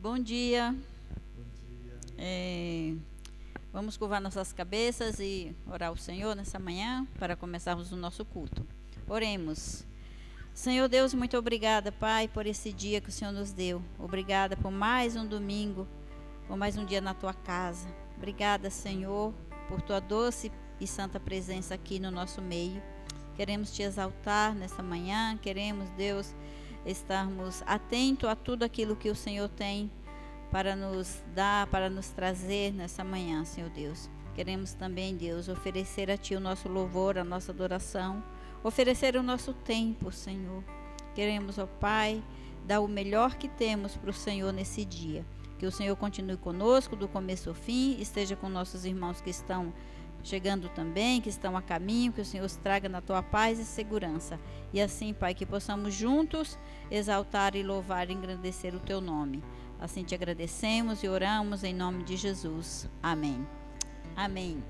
Bom dia. Vamos curvar nossas cabeças e orar ao Senhor nessa manhã para começarmos o nosso culto. Oremos. Senhor Deus, muito obrigada, Pai, por esse dia que o Senhor nos deu. Obrigada por mais um domingo, por mais um dia na Tua casa. Obrigada, Senhor, por Tua doce e santa presença aqui no nosso meio. Queremos Te exaltar nessa manhã. Queremos, Deus, estarmos atentos a tudo aquilo que o Senhor tem para nos dar, para nos trazer nessa manhã, Senhor Deus. Queremos também, Deus, oferecer a Ti o nosso louvor, a nossa adoração, oferecer o nosso tempo, Senhor. Queremos, ó Pai, dar o melhor que temos para o Senhor nesse dia. Que o Senhor continue conosco do começo ao fim, esteja com nossos irmãos que estão chegando também, que estão a caminho, que o Senhor os traga na Tua paz e segurança. E assim, Pai, que possamos juntos exaltar e louvar e engrandecer o Teu nome. Assim te agradecemos e oramos em nome de Jesus. Amém. Amém.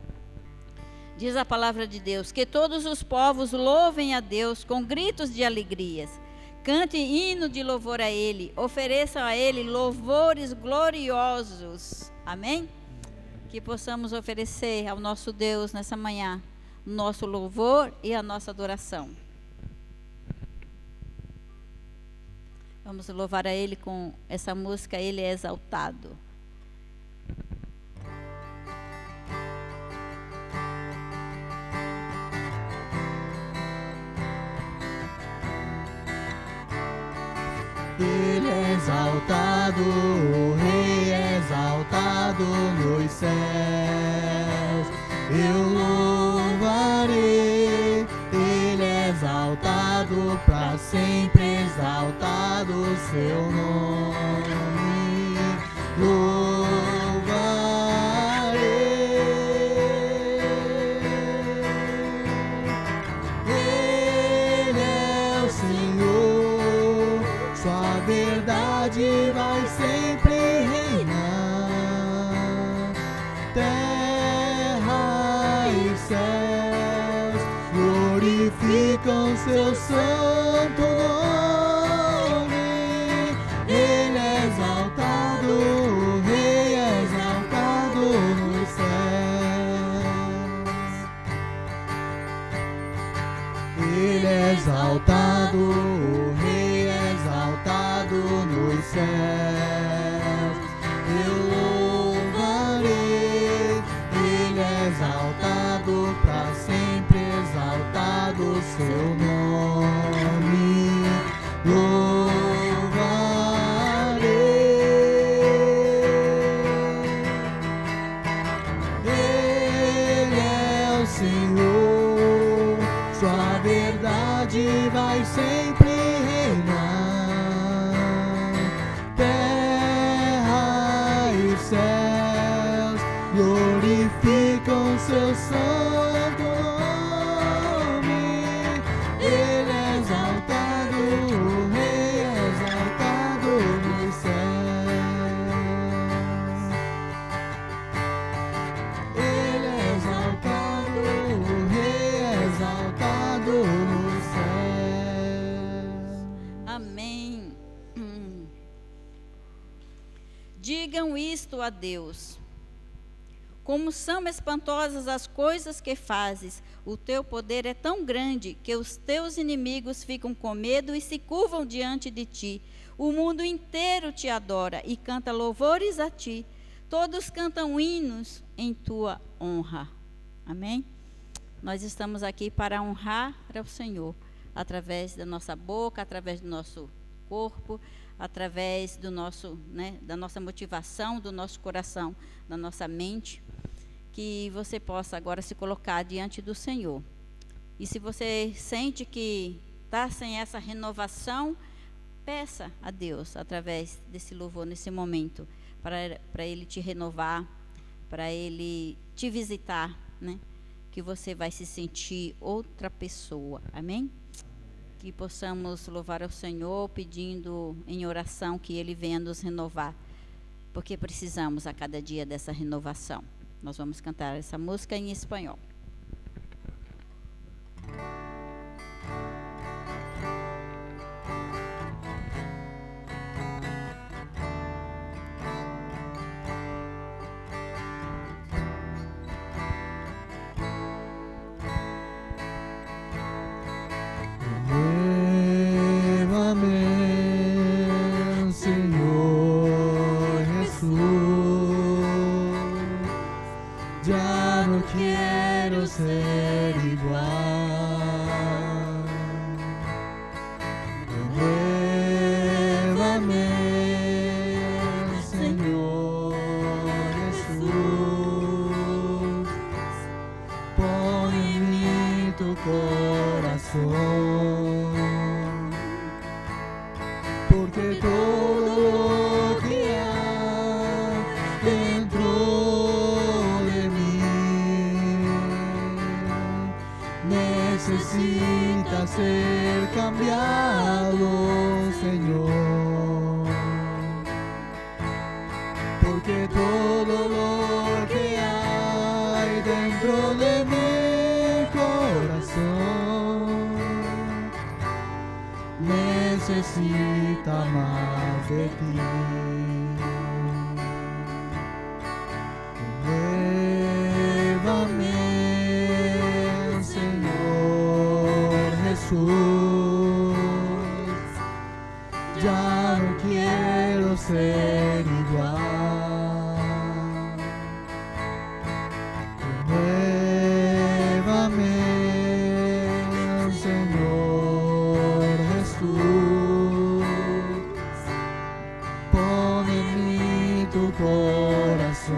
Diz a palavra de Deus: que todos os povos louvem a Deus com gritos de alegrias. Cante hino de louvor a Ele. Ofereçam a Ele louvores gloriosos. Amém? Que possamos oferecer ao nosso Deus nessa manhã nosso louvor e a nossa adoração. Vamos louvar a Ele com essa música, Ele é exaltado. Ele é exaltado, o Rei é exaltado nos céus. Eu louvarei, Ele é exaltado, para sempre exaltado o seu nome. Ele é o Senhor, sua verdade vai sempre reinar. Terra e céus glorificam seu santo nome. Ele é exaltado, o Rei é exaltado nos céus. Ele é exaltado, o Rei é exaltado nos céus. Eu louvarei, Ele é exaltado, para sempre exaltado o seu nome. Ele é o Senhor, sua verdade vai sempre reinar. Terra e céus glorificam seu santo nome. Ele é exaltado, o Rei é exaltado nos céus. Ele é exaltado, o Rei é exaltado nos céus. Amém. Digam isto a Deus. Como são espantosas as coisas que fazes, o teu poder é tão grande que os teus inimigos ficam com medo e se curvam diante de ti. O mundo inteiro te adora e canta louvores a ti. Todos cantam hinos em tua honra. Amém? Nós estamos aqui para honrar ao Senhor, através da nossa boca, através do nosso corpo, através do nosso, da nossa motivação, do nosso coração, da nossa mente. Que você possa agora se colocar diante do Senhor. E se você sente que está sem essa renovação, peça a Deus, através desse louvor, nesse momento, para Ele te renovar, para Ele te visitar, que você vai se sentir outra pessoa. Amém? Que possamos louvar ao Senhor, pedindo em oração que Ele venha nos renovar, porque precisamos a cada dia dessa renovação. Nós vamos cantar essa música em espanhol. porque todo lo que hay dentro de mí necesita ser cambiado, Señor, porque todo lo que hay dentro de mi corazón necesita más de ti. Llévame, Señor Jesús, ya no quiero ser igual. Llévame, Señor Jesús, pon en mí tu corazón,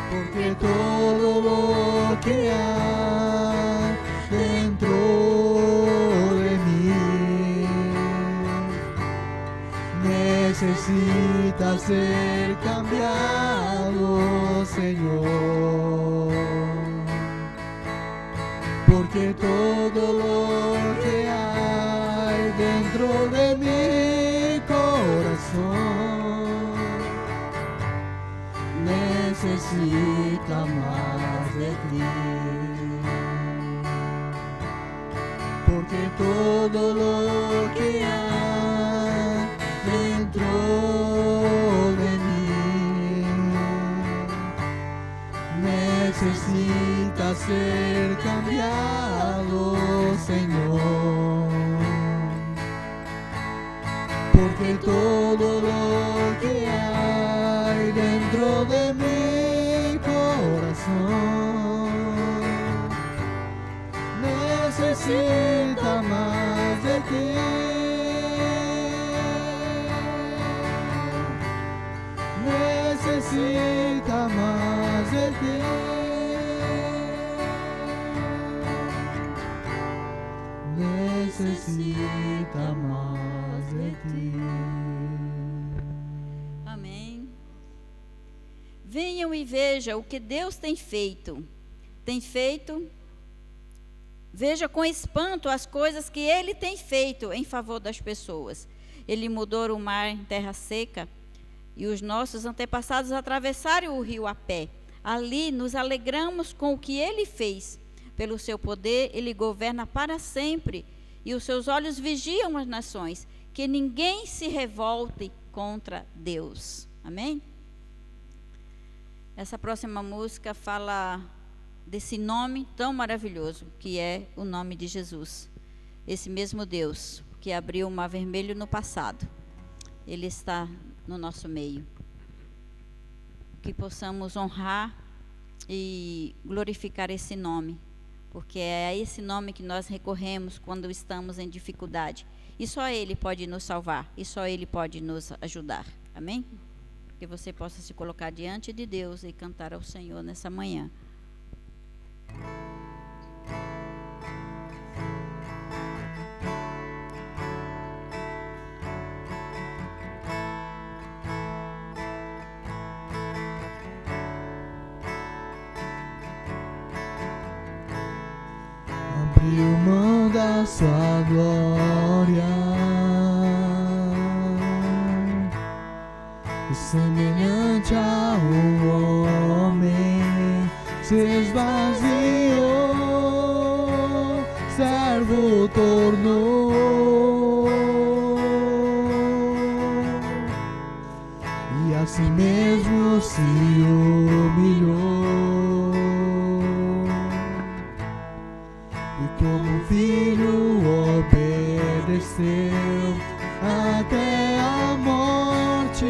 porque todo lo que hay dentro de mí necesita ser cambiado, Señor, porque todo lo que hay dentro de mi corazón necesita más de ti, porque todo lo que hay dentro de mí necesita ser cambiado, Señor, porque todo lo que hay dentro de mi corazón necesita más de ti, necesita más de ti, necesita más de ti. Amém. Venham e vejam o que Deus tem feito. Veja com espanto as coisas que Ele tem feito em favor das pessoas. Ele mudou o mar em terra seca e os nossos antepassados atravessaram o rio a pé. Ali nos alegramos com o que Ele fez. Pelo seu poder, Ele governa para sempre e os seus olhos vigiam as nações. Que ninguém se revolte contra Deus. Amém? Essa próxima música fala desse nome tão maravilhoso, que é o nome de Jesus. Esse mesmo Deus que abriu o mar vermelho no passado, Ele está no nosso meio. Que possamos honrar e glorificar esse nome, porque é a esse nome que nós recorremos quando estamos em dificuldade. E só Ele pode nos salvar, e só Ele pode nos ajudar. Amém? Que você possa se colocar diante de Deus e cantar ao Senhor nessa manhã. Abriu mão da sua glória e semelhante ao homem se esvaziou, servo tornou e assim mesmo se humilhou e como filho obedeceu até a morte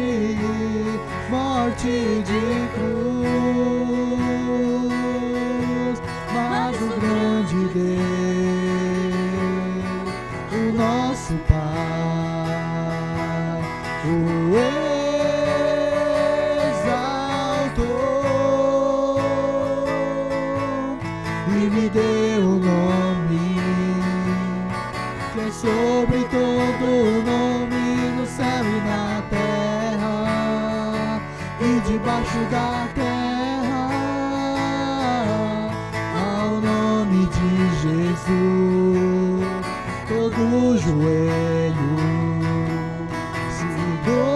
de cruz. Mas o grande Deus, o nosso Pai, o exaltou e me deu o nome que é sobre debaixo da terra, ao nome de Jesus, todo joelho se dobrará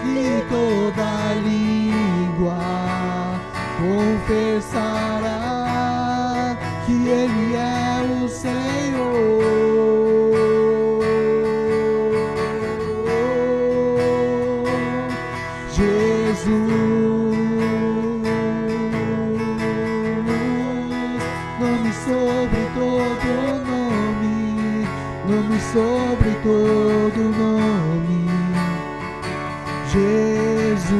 e toda língua confessará que Ele é o Senhor. Sobre todo nome, Jesus,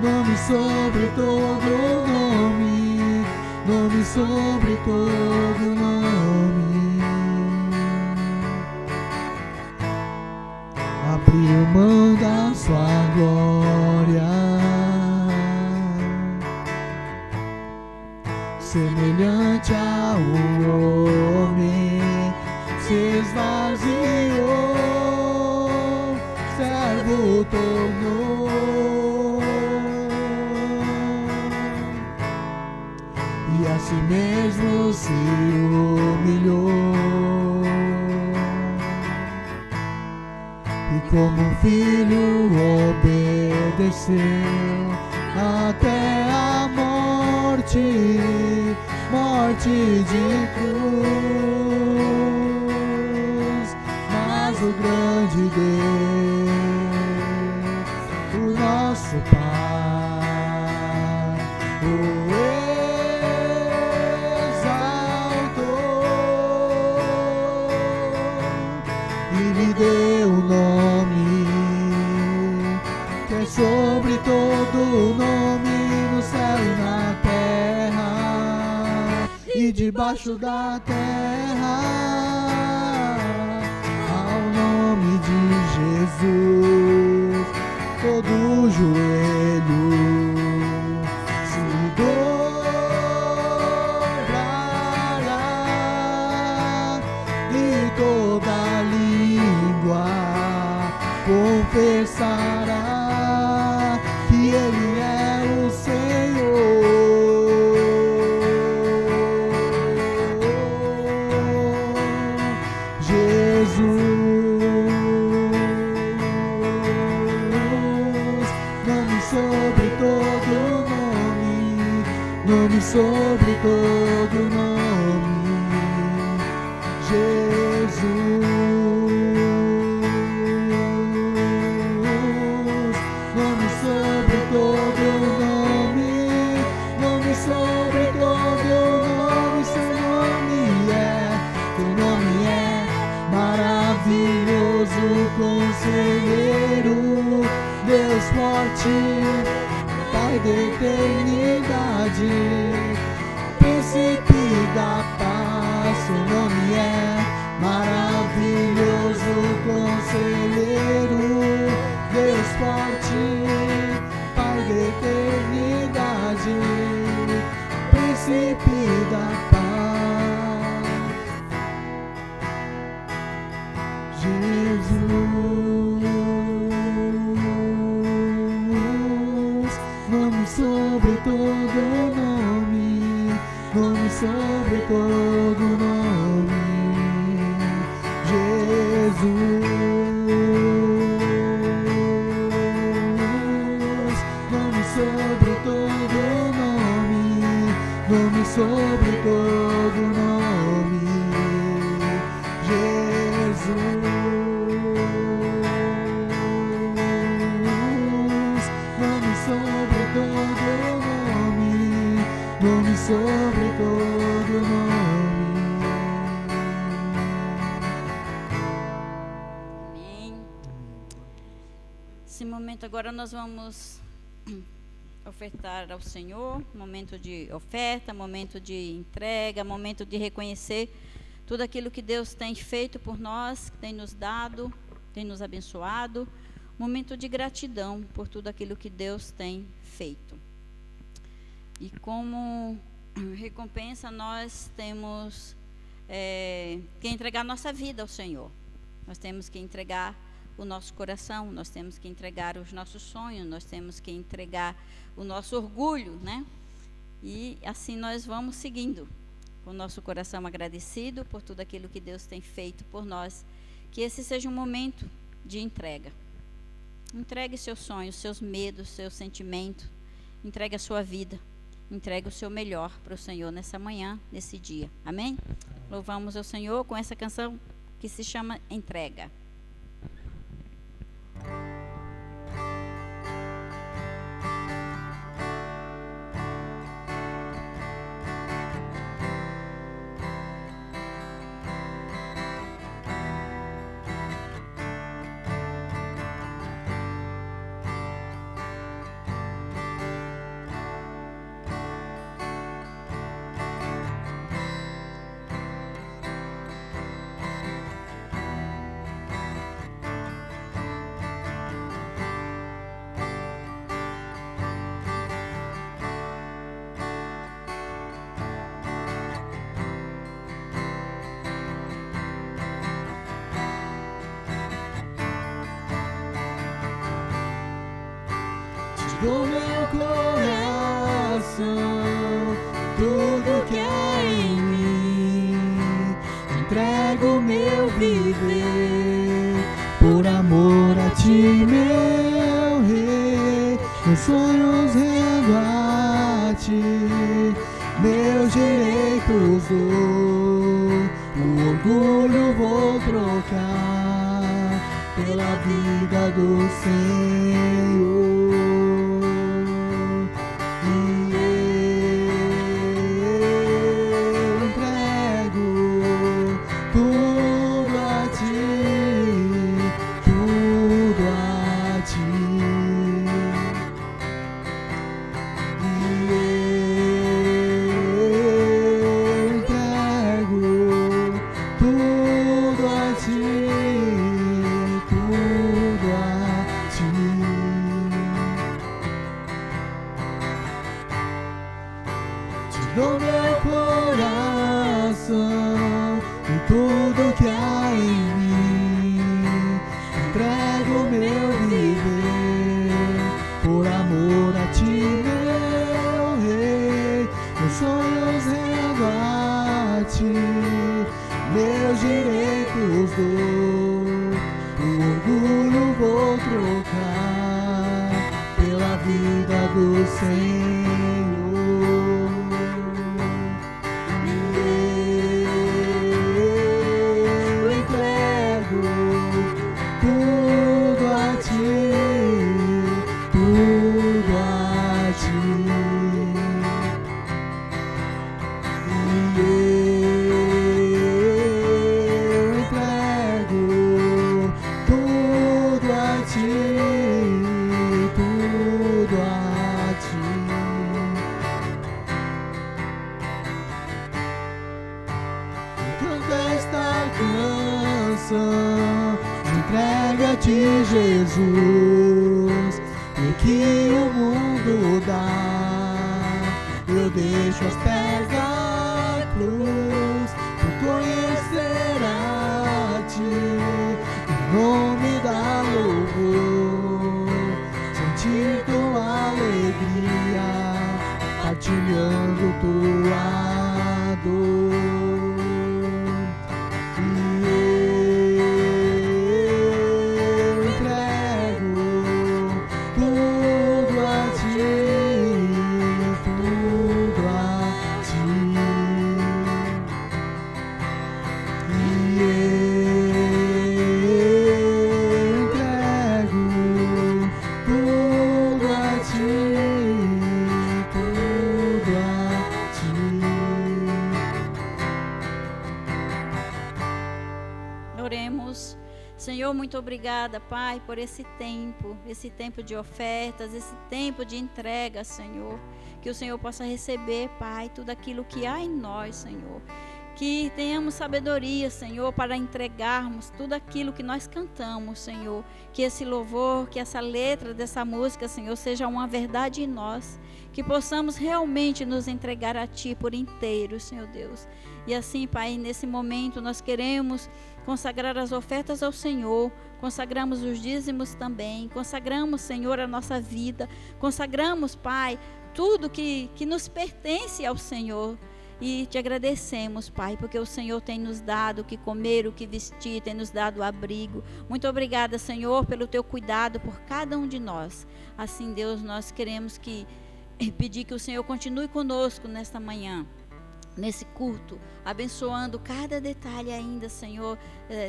nome sobre todo nome, nome sobre todo nome. Abriu mão da sua glória, semelhante ao homem, se esvaziou, servo tornou, e a si mesmo se humilhou, e como um filho obedeceu até a morte de cruz. Mas o grande Deus, o nosso Pai, o exaltou e lhe deu o nome que é sobre todo nome, no céu e na terra e debaixo da terra, ao nome de Jesus, todo joelho se dobrará e toda língua confessará que Ele é o Senhor. Sobre todo nome, Jesus, nome sobre todo nome, nome sobre todo nome, seu nome é maravilhoso, conselheiro, Deus forte, Pai da eternidade, Príncipe da paz, seu nome é maravilhoso, conselheiro, Deus forte, Pai da eternidade, Príncipe da paz, Jesus, nome sobre todo nome, nome sobre todo nome, Jesus, nome sobre todo nome, nome sobre todo nome, Jesus, nome sobre todo nome, nome sobre todo nome. Amém. Esse momento agora nós vamos ofertar ao Senhor, momento de oferta, momento de entrega, momento de reconhecer tudo aquilo que Deus tem feito por nós, que tem nos dado, tem nos abençoado, momento de gratidão por tudo aquilo que Deus tem feito. E como recompensa nós temos que entregar nossa vida ao Senhor. Nós temos que entregar o nosso coração, nós temos que entregar os nossos sonhos, nós temos que entregar o nosso orgulho, né? E assim nós vamos seguindo, com o nosso coração agradecido por tudo aquilo que Deus tem feito por nós. Que esse seja um momento de entrega. Entregue seus sonhos, seus medos, seus sentimentos. Entregue a sua vida. Entregue o seu melhor para o Senhor nessa manhã, nesse dia. Amém? Louvamos ao Senhor com essa canção que se chama Entrega. Do meu coração, tudo que há em mim, entrego meu viver, por amor a ti, meu rei, meus sonhos rendo a ti, meus direitos dou, o orgulho vou trocar, pela vida do Senhor. Do meu coração e tudo que há em mim, entrego meu viver, por amor a ti, meu rei, meus sonhos rendo a ti, meus direitos dou, o orgulho vou trocar, pela vida do Senhor. Entrega-te, Jesus, o que o mundo dá, eu deixo aos pés da cruz, por conhecer a ti, em nome da louvor, sentir tua alegria, partilhando tua dor. Oremos. Senhor, muito obrigada, Pai, por esse tempo de ofertas, esse tempo de entrega, Senhor. Que o Senhor possa receber, Pai, tudo aquilo que há em nós, Senhor. Que tenhamos sabedoria, Senhor, para entregarmos tudo aquilo que nós cantamos, Senhor. Que esse louvor, que essa letra dessa música, Senhor, seja uma verdade em nós. Que possamos realmente nos entregar a Ti por inteiro, Senhor Deus. E assim, Pai, nesse momento nós queremos consagrar as ofertas ao Senhor. Consagramos os dízimos também. Consagramos, Senhor, a nossa vida. Consagramos, Pai, tudo que nos pertence ao Senhor. E te agradecemos, Pai, porque o Senhor tem nos dado o que comer, o que vestir, tem nos dado o abrigo. Muito obrigada, Senhor, pelo teu cuidado por cada um de nós. Assim, Deus, nós queremos pedir que o Senhor continue conosco nesta manhã, nesse culto, abençoando cada detalhe ainda, Senhor,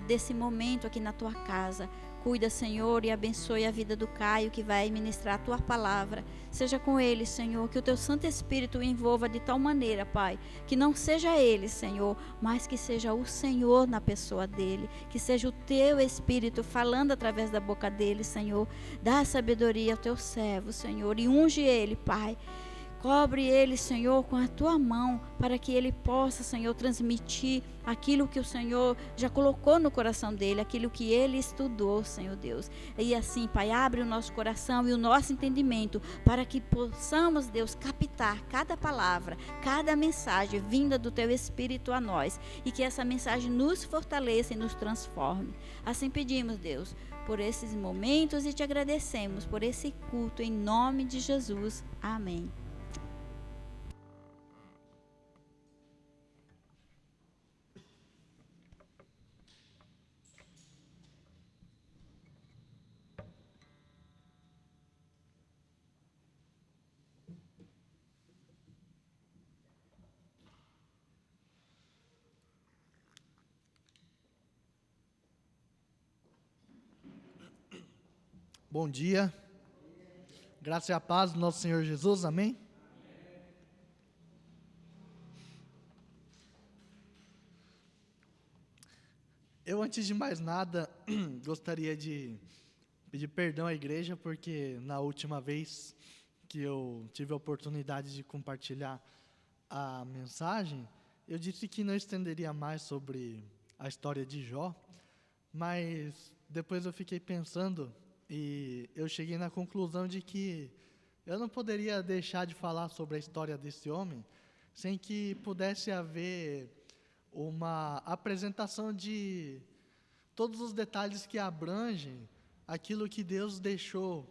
desse momento aqui na tua casa. Cuida, Senhor, e abençoe a vida do Caio, que vai ministrar a tua palavra. Seja com ele, Senhor, que o teu Santo Espírito o envolva de tal maneira, Pai, que não seja ele, Senhor, mas que seja o Senhor na pessoa dele, que seja o teu Espírito falando através da boca dele, Senhor. Dá sabedoria ao teu servo, Senhor, e unge ele, Pai. Cobre ele, Senhor, com a tua mão, para que ele possa, Senhor, transmitir aquilo que o Senhor já colocou no coração dele, aquilo que ele estudou, Senhor Deus. E assim, Pai, abre o nosso coração e o nosso entendimento, para que possamos, Deus, captar cada palavra, cada mensagem vinda do teu Espírito a nós, e que essa mensagem nos fortaleça e nos transforme. Assim pedimos, Deus, por esses momentos, e te agradecemos por esse culto, em nome de Jesus. Amém. Bom dia, graça e a paz do nosso Senhor Jesus, amém? Eu, antes de mais nada, gostaria de pedir perdão à igreja, porque na última vez que eu tive a oportunidade de compartilhar a mensagem, eu disse que não estenderia mais sobre a história de Jó, mas depois eu fiquei pensando e eu cheguei na conclusão de que eu não poderia deixar de falar sobre a história desse homem sem que pudesse haver uma apresentação de todos os detalhes que abrangem aquilo que Deus deixou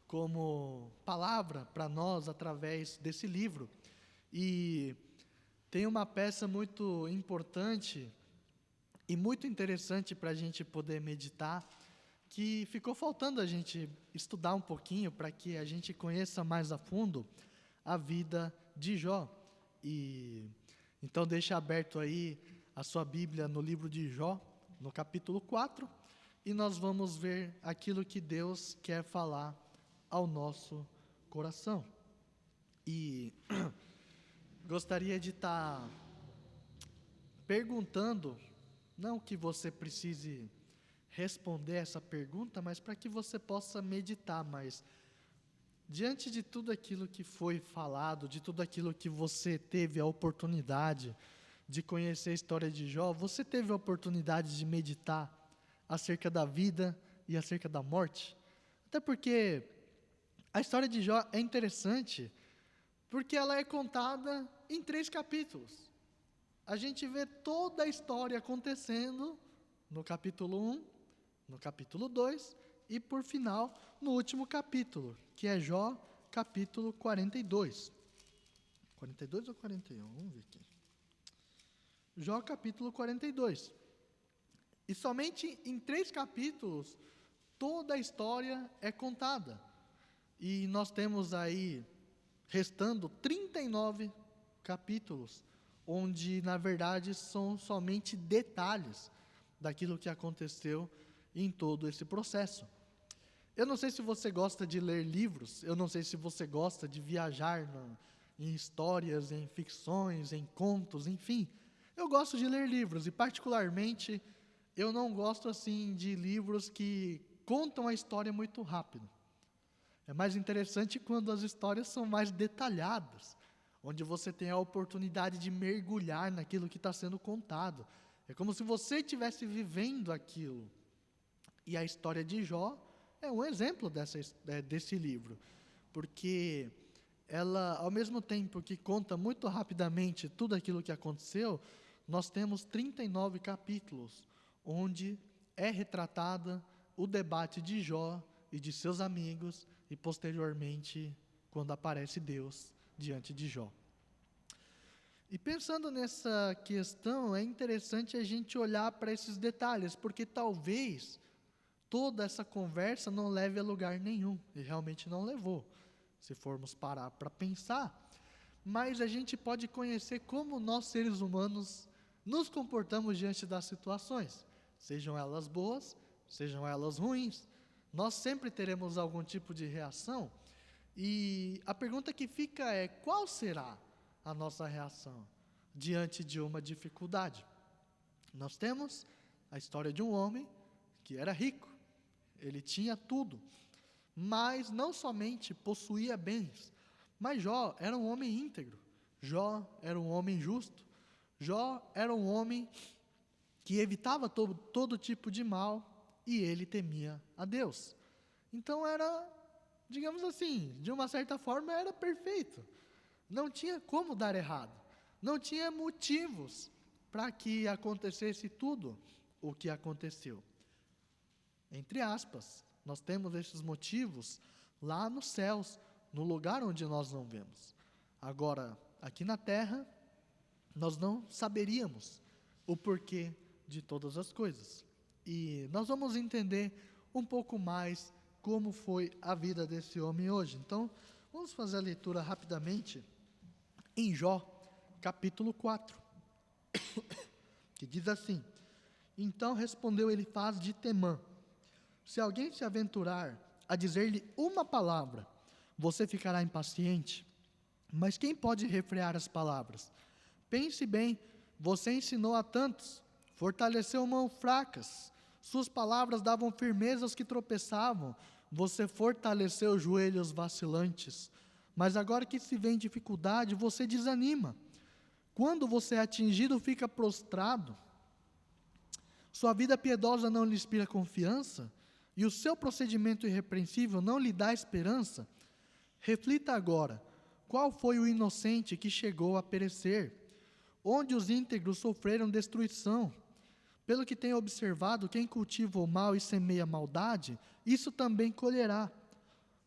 como palavra para nós através desse livro. E tem uma peça muito importante e muito interessante para a gente poder meditar, que ficou faltando a gente estudar um pouquinho para que a gente conheça mais a fundo a vida de Jó. E então deixa aberto aí a sua Bíblia no livro de Jó, no capítulo 4, e nós vamos ver aquilo que Deus quer falar ao nosso coração. E gostaria de estar perguntando, não que você precise responder essa pergunta, mas para que você possa meditar mais. Diante de tudo aquilo que foi falado, de tudo aquilo que você teve a oportunidade de conhecer a história de Jó, você teve a oportunidade de meditar acerca da vida e acerca da morte? Até porque a história de Jó é interessante, porque ela é contada em 3 capítulos. A gente vê toda a história acontecendo no capítulo 1, no capítulo 2 e, por final, no último capítulo, que é Jó, capítulo 42. 42 ou 41? Vamos ver aqui. Jó, capítulo 42. E somente em 3 capítulos, toda a história é contada. E nós temos aí, restando 39 capítulos, onde, na verdade, são somente detalhes daquilo que aconteceu em todo esse processo. Eu não sei se você gosta de ler livros, eu não sei se você gosta de viajar em histórias, em ficções, em contos, enfim. Eu gosto de ler livros e, particularmente, eu não gosto assim de livros que contam a história muito rápido. É mais interessante quando as histórias são mais detalhadas, onde você tem a oportunidade de mergulhar naquilo que está sendo contado. É como se você estivesse vivendo aquilo. E a história de Jó é um exemplo desse livro, porque ela, ao mesmo tempo que conta muito rapidamente tudo aquilo que aconteceu, nós temos 39 capítulos, onde é retratada o debate de Jó e de seus amigos, e posteriormente, quando aparece Deus diante de Jó. E pensando nessa questão, é interessante a gente olhar para esses detalhes, porque talvez toda essa conversa não leve a lugar nenhum, e realmente não levou, se formos parar para pensar. Mas a gente pode conhecer como nós, seres humanos, nos comportamos diante das situações, sejam elas boas, sejam elas ruins. Nós sempre teremos algum tipo de reação, e a pergunta que fica é: qual será a nossa reação diante de uma dificuldade? Nós temos a história de um homem que era rico, ele tinha tudo, mas não somente possuía bens, mas Jó era um homem íntegro, Jó era um homem justo, Jó era um homem que evitava todo tipo de mal, e ele temia a Deus. Então era, digamos assim, de uma certa forma era perfeito, não tinha como dar errado, não tinha motivos para que acontecesse tudo o que aconteceu. Entre aspas, nós temos esses motivos lá nos céus, no lugar onde nós não vemos. Agora, aqui na terra, nós não saberíamos o porquê de todas as coisas. E nós vamos entender um pouco mais como foi a vida desse homem hoje. Então, vamos fazer a leitura rapidamente em Jó, capítulo 4, que diz assim: Então respondeu Elifaz de Temã: Se alguém se aventurar a dizer-lhe uma palavra, você ficará impaciente? Mas quem pode refrear as palavras? Pense bem, você ensinou a tantos, fortaleceu mãos fracas, suas palavras davam firmeza aos que tropeçavam, você fortaleceu joelhos vacilantes. Mas agora que se vê em dificuldade, você desanima. Quando você é atingido, fica prostrado. Sua vida piedosa não lhe inspira confiança? E o seu procedimento irrepreensível não lhe dá esperança? Reflita agora, qual foi o inocente que chegou a perecer? Onde os íntegros sofreram destruição? Pelo que tenho observado, quem cultiva o mal e semeia a maldade, isso também colherá.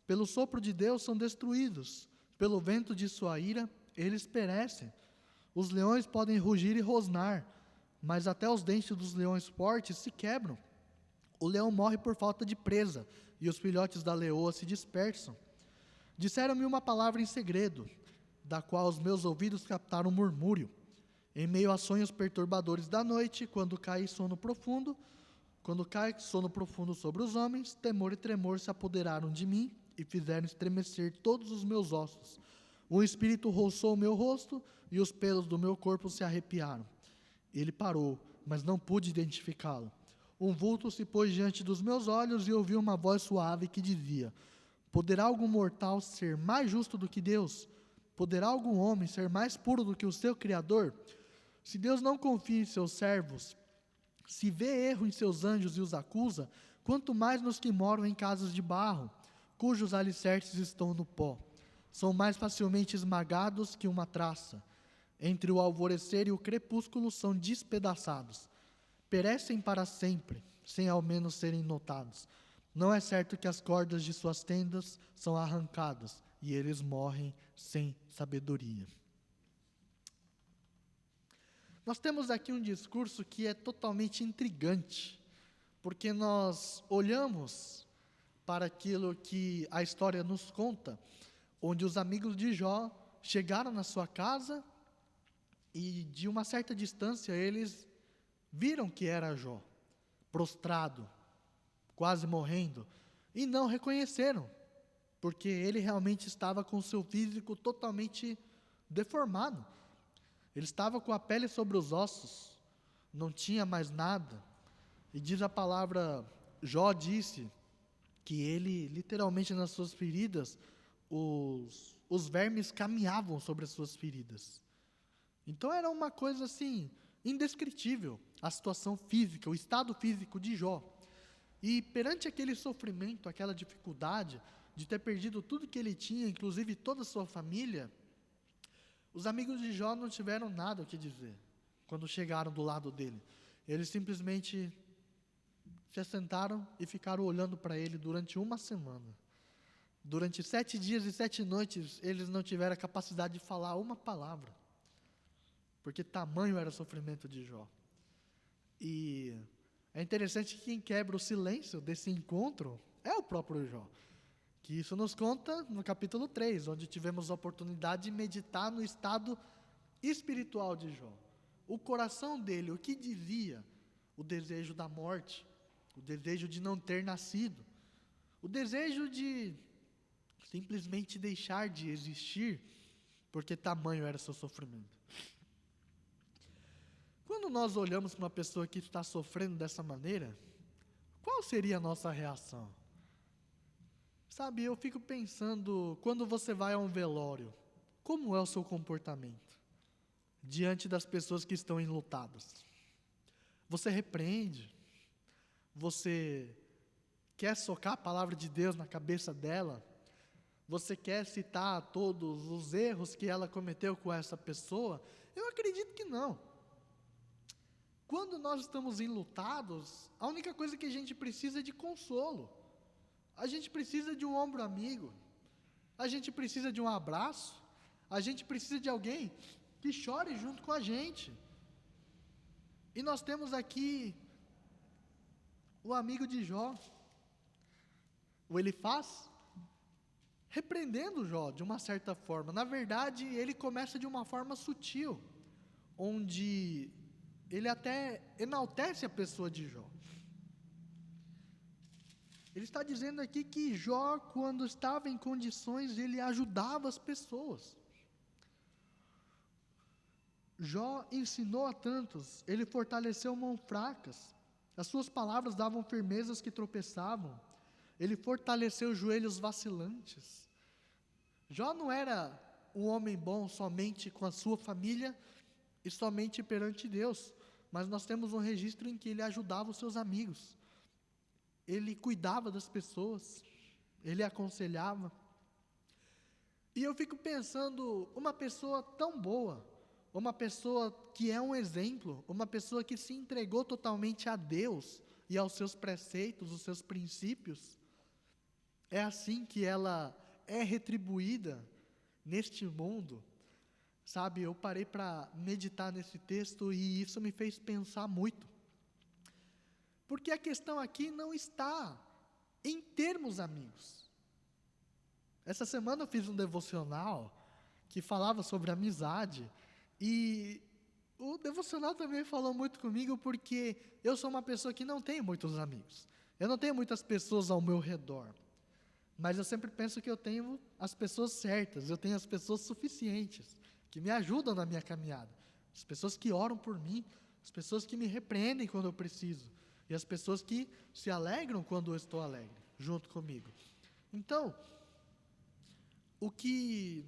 Pelo sopro de Deus são destruídos, pelo vento de sua ira, eles perecem. Os leões podem rugir e rosnar, mas até os dentes dos leões fortes se quebram. O leão morre por falta de presa, e os filhotes da leoa se dispersam. Disseram-me uma palavra em segredo, da qual os meus ouvidos captaram um murmúrio. Em meio a sonhos perturbadores da noite, quando cai sono profundo sobre os homens, temor e tremor se apoderaram de mim e fizeram estremecer todos os meus ossos. Um espírito roçou o meu rosto e os pelos do meu corpo se arrepiaram. Ele parou, mas não pude identificá-lo. Um vulto se pôs diante dos meus olhos e ouvi uma voz suave que dizia: Poderá algum mortal ser mais justo do que Deus? Poderá algum homem ser mais puro do que o seu Criador? Se Deus não confia em seus servos, se vê erro em seus anjos e os acusa, quanto mais nos que moram em casas de barro, cujos alicerces estão no pó. São mais facilmente esmagados que uma traça. Entre o alvorecer e o crepúsculo são despedaçados. Perecem para sempre, sem ao menos serem notados. Não é certo que as cordas de suas tendas são arrancadas, e eles morrem sem sabedoria. Nós temos aqui um discurso que é totalmente intrigante, porque nós olhamos para aquilo que a história nos conta, onde os amigos de Jó chegaram na sua casa e, de uma certa distância, eles viram que era Jó, prostrado, quase morrendo, e não reconheceram, porque ele realmente estava com o seu físico totalmente deformado. Ele estava com a pele sobre os ossos, não tinha mais nada. E diz a palavra, Jó disse que ele, literalmente nas suas feridas, os vermes caminhavam sobre as suas feridas. Então era uma coisa assim, indescritível, a situação física, o estado físico de Jó. E perante aquele sofrimento, aquela dificuldade de ter perdido tudo que ele tinha, inclusive toda a sua família, os amigos de Jó não tiveram nada o que dizer quando chegaram do lado dele. Eles simplesmente se assentaram e ficaram olhando para ele durante uma semana. Durante 7 dias e 7 noites, eles não tiveram a capacidade de falar uma palavra, porque tamanho era o sofrimento de Jó. E é interessante que quem quebra o silêncio desse encontro é o próprio Jó, que isso nos conta no capítulo 3, onde tivemos a oportunidade de meditar no estado espiritual de Jó. O coração dele, o que dizia? O desejo da morte, o desejo de não ter nascido, o desejo de simplesmente deixar de existir, porque tamanho era seu sofrimento. Quando nós olhamos para uma pessoa que está sofrendo dessa maneira, qual seria a nossa reação? Sabe, eu fico pensando, quando você vai a um velório, como é o seu comportamento diante das pessoas que estão enlutadas? Você repreende? Você quer socar a palavra de Deus na cabeça dela? Você quer citar todos os erros que ela cometeu com essa pessoa? Eu acredito que não. Quando nós estamos enlutados, a única coisa que a gente precisa é de consolo. A gente precisa de um ombro amigo. A gente precisa de um abraço. A gente precisa de alguém que chore junto com a gente. E nós temos aqui o amigo de Jó, o Elifaz, repreendendo Jó de uma certa forma. Na verdade, ele começa de uma forma sutil, onde ele até enaltece a pessoa de Jó. Ele está dizendo aqui que Jó, quando estava em condições, ele ajudava as pessoas. Jó ensinou a tantos, ele fortaleceu mãos fracas, as suas palavras davam firmezas que tropeçavam, ele fortaleceu joelhos vacilantes. Jó não era um homem bom somente com a sua família e somente perante Deus, mas nós temos um registro em que ele ajudava os seus amigos, ele cuidava das pessoas, ele aconselhava. E eu fico pensando, uma pessoa tão boa, uma pessoa que é um exemplo, uma pessoa que se entregou totalmente a Deus e aos seus preceitos, os seus princípios, é assim que ela é retribuída neste mundo. Sabe, eu parei para meditar nesse texto e isso me fez pensar muito. Porque a questão aqui não está em termos amigos. Essa semana eu fiz um devocional que falava sobre amizade e o devocional também falou muito comigo porque eu sou uma pessoa que não tem muitos amigos. Eu não tenho muitas pessoas ao meu redor. Mas eu sempre penso que eu tenho as pessoas certas, eu tenho as pessoas suficientes, que me ajudam na minha caminhada. As pessoas que oram por mim, as pessoas que me repreendem quando eu preciso. E as pessoas que se alegram quando eu estou alegre, junto comigo. Então, o que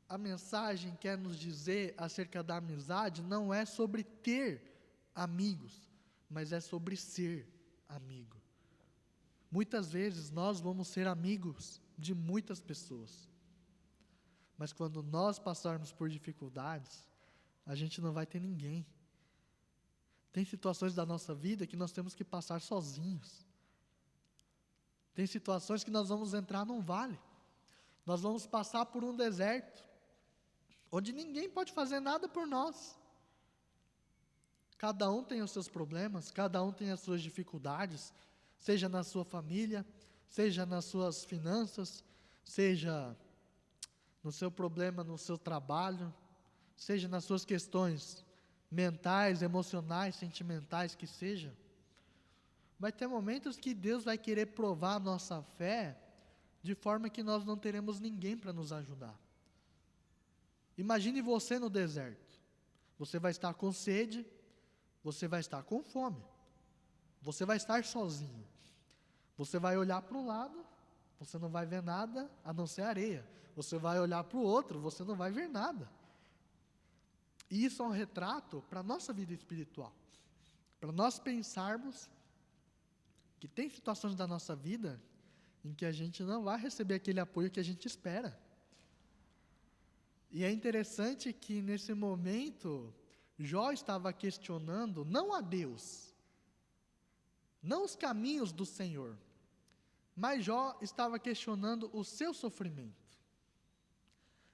a mensagem quer nos dizer acerca da amizade não é sobre ter amigos, mas é sobre ser amigo. Muitas vezes nós vamos ser amigos de muitas pessoas, mas quando nós passarmos por dificuldades, a gente não vai ter ninguém. Tem situações da nossa vida que nós temos que passar sozinhos. Tem situações que nós vamos entrar num vale. Nós vamos passar por um deserto, onde ninguém pode fazer nada por nós. Cada um tem os seus problemas, cada um tem as suas dificuldades, seja na sua família, seja nas suas finanças, seja no seu problema no seu trabalho, seja nas suas questões mentais, emocionais, sentimentais que seja. Vai ter momentos que Deus vai querer provar a nossa fé de forma que nós não teremos ninguém para nos ajudar. Imagine você no deserto. Você vai estar com sede, você vai estar com fome, você vai estar sozinho. Você vai olhar para o lado você não vai ver nada a não ser areia. Você vai olhar para o outro, você não vai ver nada. E isso é um retrato para a nossa vida espiritual. Para nós pensarmos que tem situações da nossa vida em que a gente não vai receber aquele apoio que a gente espera. E é interessante que nesse momento, Jó estava questionando não a Deus, não os caminhos do Senhor, mas Jó estava questionando o seu sofrimento.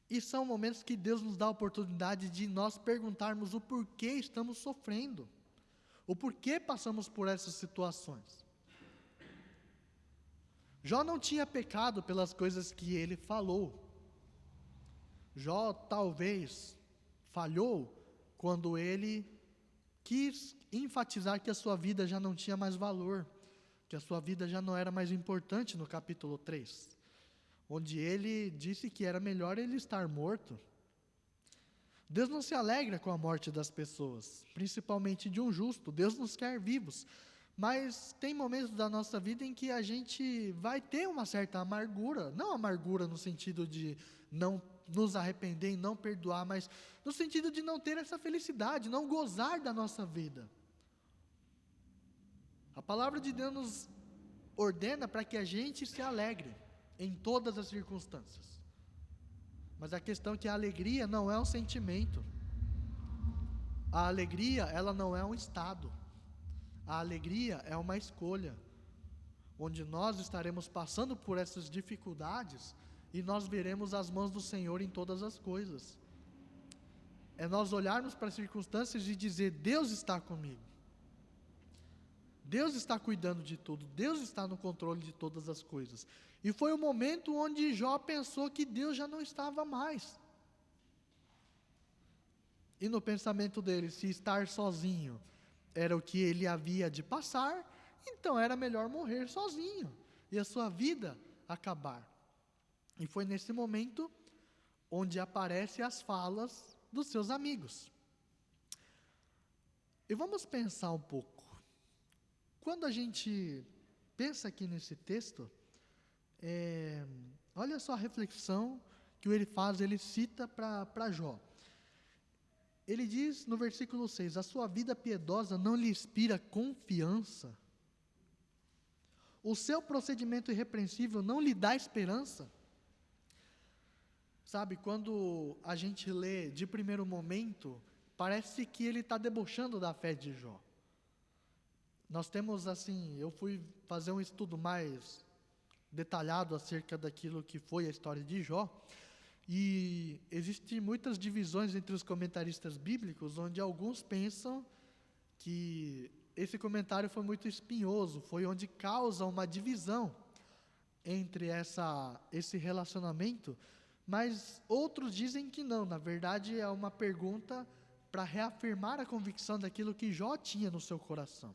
E são momentos que Deus nos dá a oportunidade de nós perguntarmos o porquê estamos sofrendo, o porquê passamos por essas situações. Jó não tinha pecado pelas coisas que ele falou. Jó talvez falhou quando ele quis enfatizar que a sua vida já não tinha mais valor, que a sua vida já não era mais importante no capítulo 3, onde ele disse que era melhor ele estar morto. Deus não se alegra com a morte das pessoas, principalmente de um justo. Deus nos quer vivos, mas tem momentos da nossa vida em que a gente vai ter uma certa amargura, não amargura no sentido de não nos arrepender e não perdoar, mas no sentido de não ter essa felicidade, não gozar da nossa vida. A palavra de Deus nos ordena para que a gente se alegre em todas as circunstâncias. Mas a questão é que a alegria não é um sentimento. A alegria, ela não é um estado. A alegria é uma escolha, onde nós estaremos passando por essas dificuldades e nós veremos as mãos do Senhor em todas as coisas. É nós olharmos para as circunstâncias e dizer: Deus está comigo. Deus está cuidando de tudo, Deus está no controle de todas as coisas. E foi o momento onde Jó pensou que Deus já não estava mais. E no pensamento dele, se estar sozinho era o que ele havia de passar, então era melhor morrer sozinho e a sua vida acabar. E foi nesse momento onde aparecem as falas dos seus amigos. E vamos pensar um pouco. Quando a gente pensa aqui nesse texto, olha só a reflexão que ele cita para Jó. Ele diz no versículo 6, a sua vida piedosa não lhe inspira confiança? O seu procedimento irrepreensível não lhe dá esperança? Sabe, quando a gente lê de primeiro momento, parece que ele está debochando da fé de Jó. Nós temos assim, eu fui fazer um estudo mais detalhado acerca daquilo que foi a história de Jó, e existem muitas divisões entre os comentaristas bíblicos, onde alguns pensam que esse comentário foi muito espinhoso, foi onde causa uma divisão entre esse relacionamento, mas outros dizem que não, na verdade é uma pergunta para reafirmar a convicção daquilo que Jó tinha no seu coração.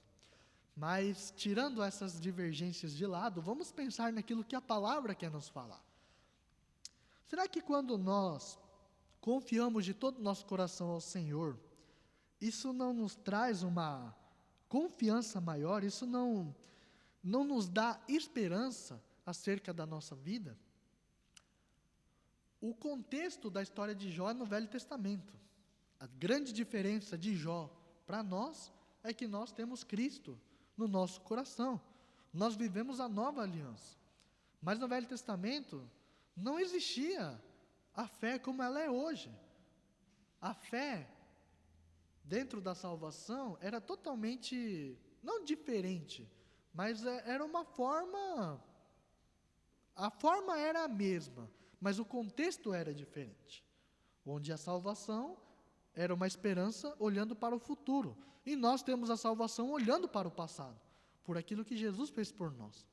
Mas, tirando essas divergências de lado, vamos pensar naquilo que a palavra quer nos falar. Será que quando nós confiamos de todo o nosso coração ao Senhor, isso não nos traz uma confiança maior, isso não nos dá esperança acerca da nossa vida? O contexto da história de Jó é no Velho Testamento. A grande diferença de Jó para nós é que nós temos Cristo no nosso coração. Nós vivemos a nova aliança. Mas no Velho Testamento não existia a fé como ela é hoje. A fé dentro da salvação era totalmente, não diferente, mas era uma forma, a forma era a mesma, mas o contexto era diferente, onde a salvação era uma esperança olhando para o futuro, e nós temos a salvação olhando para o passado, por aquilo que Jesus fez por nós.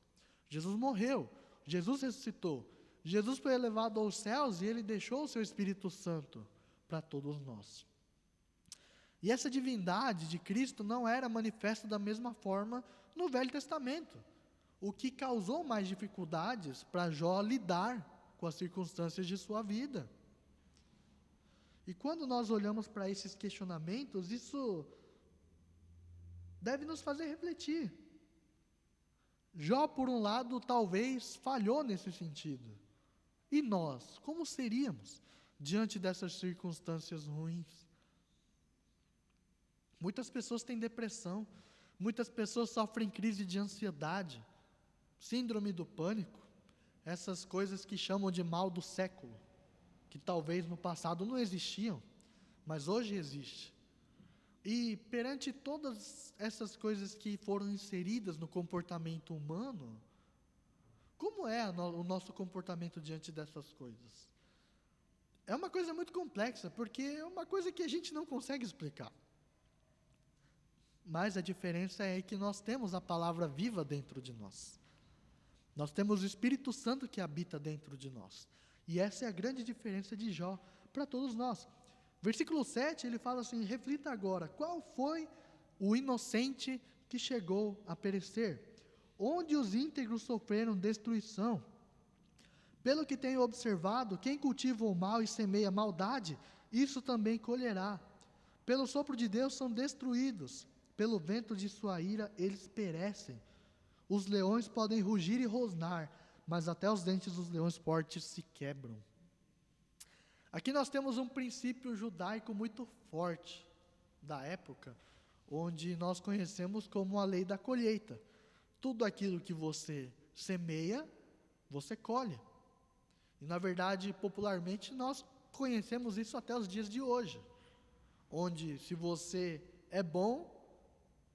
Jesus morreu, Jesus ressuscitou, Jesus foi elevado aos céus e Ele deixou o seu Espírito Santo para todos nós. E essa divindade de Cristo não era manifesta da mesma forma no Velho Testamento, o que causou mais dificuldades para Jó lidar com as circunstâncias de sua vida. E quando nós olhamos para esses questionamentos, isso deve nos fazer refletir. Jó, por um lado, talvez falhou nesse sentido. E nós, como seríamos diante dessas circunstâncias ruins? Muitas pessoas têm depressão, muitas pessoas sofrem crise de ansiedade, síndrome do pânico, essas coisas que chamam de mal do século, que talvez no passado não existiam, mas hoje existe. E perante todas essas coisas que foram inseridas no comportamento humano, como é o nosso comportamento diante dessas coisas? É uma coisa muito complexa, porque é uma coisa que a gente não consegue explicar. Mas a diferença é que nós temos a palavra viva dentro de nós. Nós temos o Espírito Santo que habita dentro de nós. E essa é a grande diferença de Jó para todos nós. Versículo 7, ele fala assim: reflita agora, qual foi o inocente que chegou a perecer? Onde os íntegros sofreram destruição? Pelo que tenho observado, quem cultiva o mal e semeia maldade, isso também colherá. Pelo sopro de Deus são destruídos, pelo vento de sua ira eles perecem. Os leões podem rugir e rosnar, mas até os dentes dos leões fortes se quebram. Aqui nós temos um princípio judaico muito forte da época, onde nós conhecemos como a lei da colheita. Tudo aquilo que você semeia, você colhe. E na verdade, popularmente, nós conhecemos isso até os dias de hoje, onde se você é bom,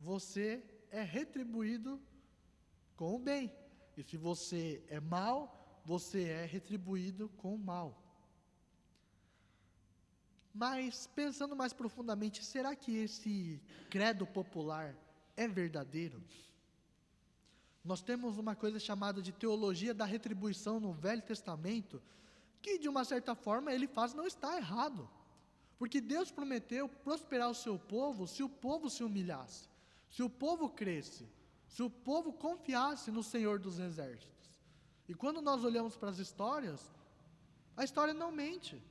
você é retribuído com o bem. E se você é mau, você é retribuído com o mal. Mas, pensando mais profundamente, será que esse credo popular é verdadeiro? Nós temos uma coisa chamada de teologia da retribuição no Velho Testamento, que de uma certa forma ele faz não está errado. Porque Deus prometeu prosperar o seu povo se o povo se humilhasse, se o povo cresce, se o povo confiasse no Senhor dos Exércitos. E quando nós olhamos para as histórias, a história não mente.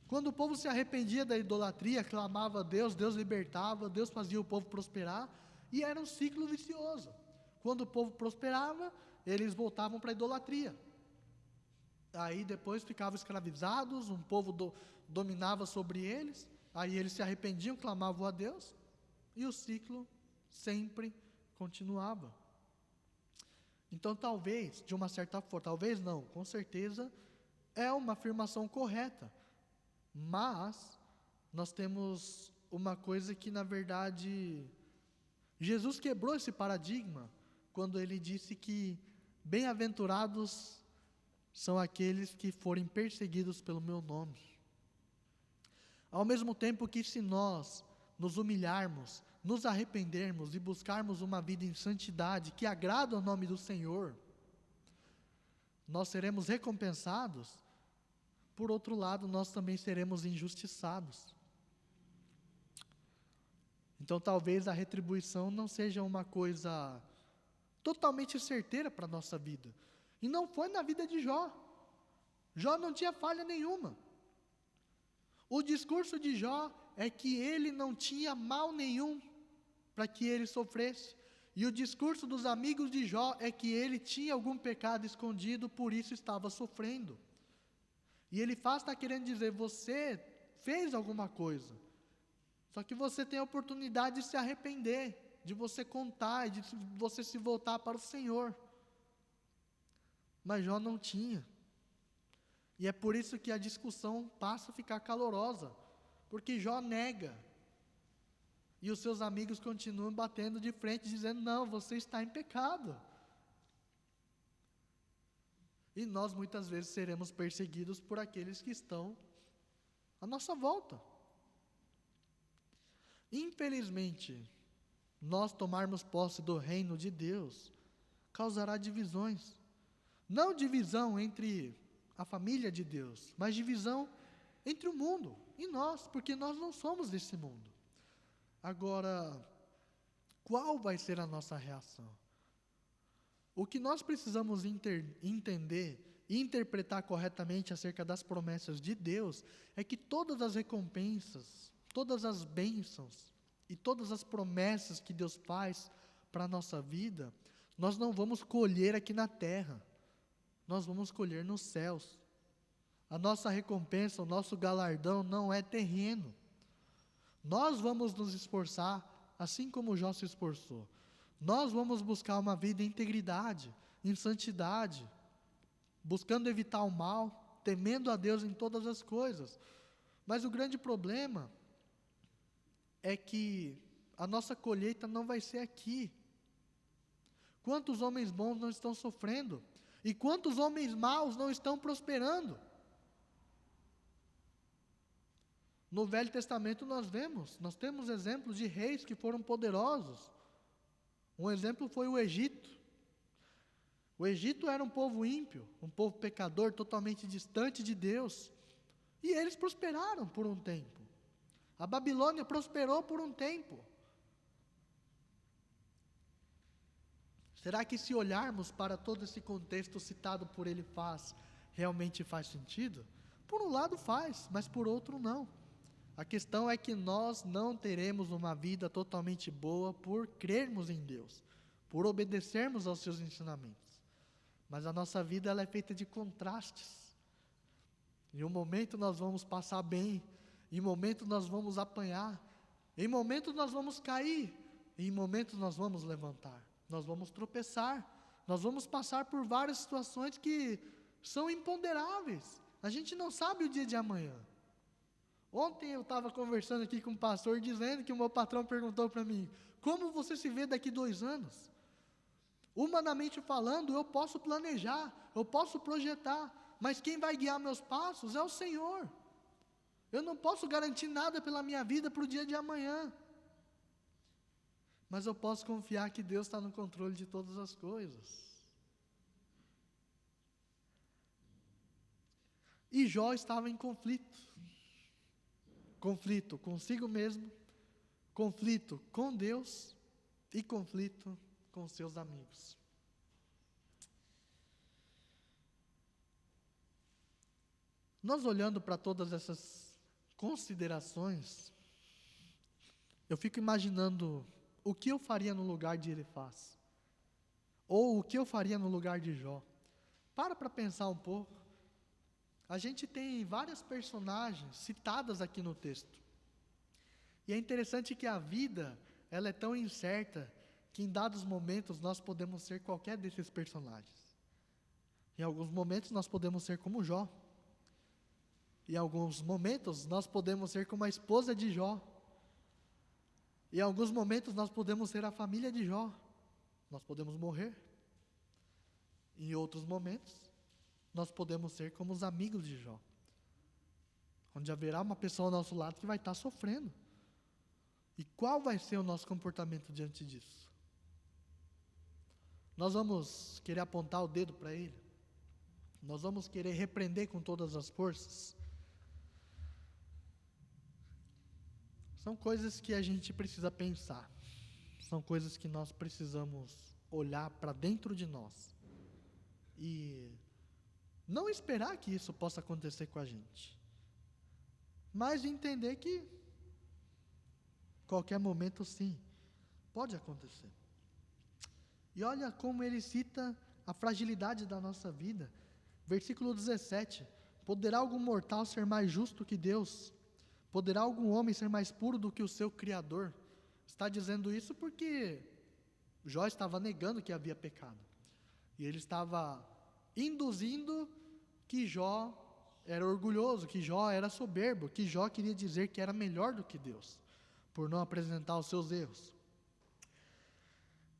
Quando o povo se arrependia da idolatria, clamava a Deus, Deus libertava, Deus fazia o povo prosperar, e era um ciclo vicioso. Quando o povo prosperava, eles voltavam para a idolatria. Aí depois ficavam escravizados, um povo dominava sobre eles, aí eles se arrependiam, clamavam a Deus, e o ciclo sempre continuava. Então talvez, de uma certa forma, talvez não, com certeza, é uma afirmação correta. Mas nós temos uma coisa que, na verdade, Jesus quebrou esse paradigma quando ele disse que bem-aventurados são aqueles que forem perseguidos pelo meu nome. Ao mesmo tempo que, se nós nos humilharmos, nos arrependermos e buscarmos uma vida em santidade que agrada ao nome do Senhor, nós seremos recompensados. Por outro lado, nós também seremos injustiçados. Então, talvez a retribuição não seja uma coisa totalmente certeira para a nossa vida. E não foi na vida de Jó. Jó não tinha falha nenhuma. O discurso de Jó é que ele não tinha mal nenhum para que ele sofresse. E o discurso dos amigos de Jó é que ele tinha algum pecado escondido, por isso estava sofrendo. E ele está querendo dizer: você fez alguma coisa, só que você tem a oportunidade de se arrepender, de você contar, de você se voltar para o Senhor. Mas Jó não tinha. E é por isso que a discussão passa a ficar calorosa, porque Jó nega. E os seus amigos continuam batendo de frente, dizendo: não, você está em pecado. E nós muitas vezes seremos perseguidos por aqueles que estão à nossa volta. Infelizmente, nós tomarmos posse do reino de Deus causará divisões. Não divisão entre a família de Deus, mas divisão entre o mundo e nós, porque nós não somos desse mundo. Agora, qual vai ser a nossa reação? O que nós precisamos entender e interpretar corretamente acerca das promessas de Deus é que todas as recompensas, todas as bênçãos e todas as promessas que Deus faz para a nossa vida Nós não vamos colher aqui na terra, nós vamos colher nos céus. A nossa recompensa, o nosso galardão não é terreno. Nós vamos nos esforçar, assim como Jó se esforçou. Nós vamos buscar uma vida em integridade, em santidade, buscando evitar o mal, temendo a Deus em todas as coisas. Mas o grande problema é que a nossa colheita não vai ser aqui. Quantos homens bons não estão sofrendo? E quantos homens maus não estão prosperando? No Velho Testamento nós temos exemplos de reis que foram poderosos. Um exemplo foi o Egito. O Egito era um povo ímpio, um povo pecador, totalmente distante de Deus. E eles prosperaram por um tempo. A Babilônia prosperou por um tempo. Será que se olharmos para todo esse contexto citado por Elifaz, realmente faz sentido? Por um lado faz, mas por outro não. A questão é que nós não teremos uma vida totalmente boa por crermos em Deus, por obedecermos aos seus ensinamentos. Mas a nossa vida ela é feita de contrastes. Em um momento nós vamos passar bem, em um momento nós vamos apanhar, em momentos nós vamos cair, em momentos nós vamos levantar. Nós vamos tropeçar, nós vamos passar por várias situações que são imponderáveis. A gente não sabe o dia de amanhã. Ontem eu estava conversando aqui com um pastor, dizendo que o meu patrão perguntou para mim, como você se vê daqui 2 anos? Humanamente falando, eu posso planejar, eu posso projetar, mas quem vai guiar meus passos é o Senhor. Eu não posso garantir nada pela minha vida para o dia de amanhã. Mas eu posso confiar que Deus está no controle de todas as coisas. E Jó estava em conflito. Conflito consigo mesmo, conflito com Deus e conflito com seus amigos. Nós olhando para todas essas considerações, eu fico imaginando o que eu faria no lugar de Elifaz, ou o que eu faria no lugar de Jó. Para pensar um pouco. A gente tem várias personagens citadas aqui no texto. E é interessante que a vida, ela é tão incerta, que em dados momentos nós podemos ser qualquer desses personagens. Em alguns momentos nós podemos ser como Jó. Em alguns momentos nós podemos ser como a esposa de Jó. Em alguns momentos nós podemos ser a família de Jó. Nós podemos morrer. Em outros momentos, nós podemos ser como os amigos de Jó. Onde haverá uma pessoa ao nosso lado que vai estar sofrendo. E qual vai ser o nosso comportamento diante disso? Nós vamos querer apontar o dedo para ele? Nós vamos querer repreender com todas as forças? São coisas que a gente precisa pensar. São coisas que nós precisamos olhar para dentro de nós. E não esperar que isso possa acontecer com a gente. Mas entender que qualquer momento sim, pode acontecer. E olha como ele cita a fragilidade da nossa vida. Versículo 17. Poderá algum mortal ser mais justo que Deus? Poderá algum homem ser mais puro do que o seu Criador? Está dizendo isso porque Jó estava negando que havia pecado. E ele estava induzindo que Jó era orgulhoso, que Jó era soberbo, que Jó queria dizer que era melhor do que Deus, por não apresentar os seus erros.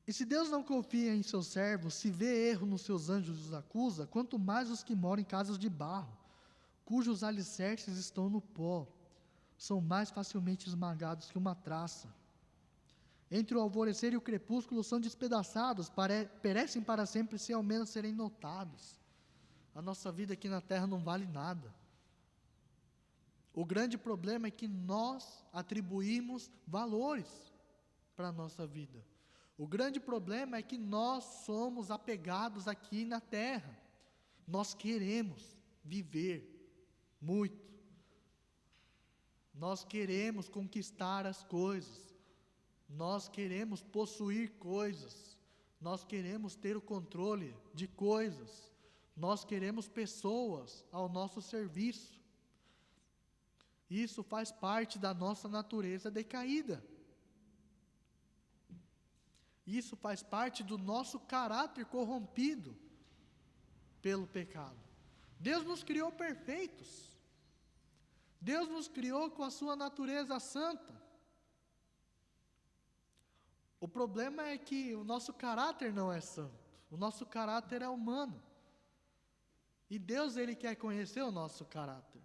E se Deus não confia em seus servos, se vê erro nos seus anjos e os acusa, quanto mais os que moram em casas de barro, cujos alicerces estão no pó, são mais facilmente esmagados que uma traça. Entre o alvorecer e o crepúsculo são despedaçados, perecem para sempre sem ao menos serem notados. A nossa vida aqui na terra não vale nada. O grande problema é que nós atribuímos valores para a nossa vida. O grande problema é que nós somos apegados aqui na terra. Nós queremos viver muito. Nós queremos conquistar as coisas. Nós queremos possuir coisas. nós queremos ter o controle de coisas, nós queremos pessoas ao nosso serviço. Isso faz parte da nossa natureza decaída. Isso faz parte do nosso caráter corrompido pelo pecado. Deus nos criou perfeitos. Deus nos criou com a sua natureza santa. O problema é que o nosso caráter não é santo. O nosso caráter é humano. E Deus, Ele quer conhecer o nosso caráter.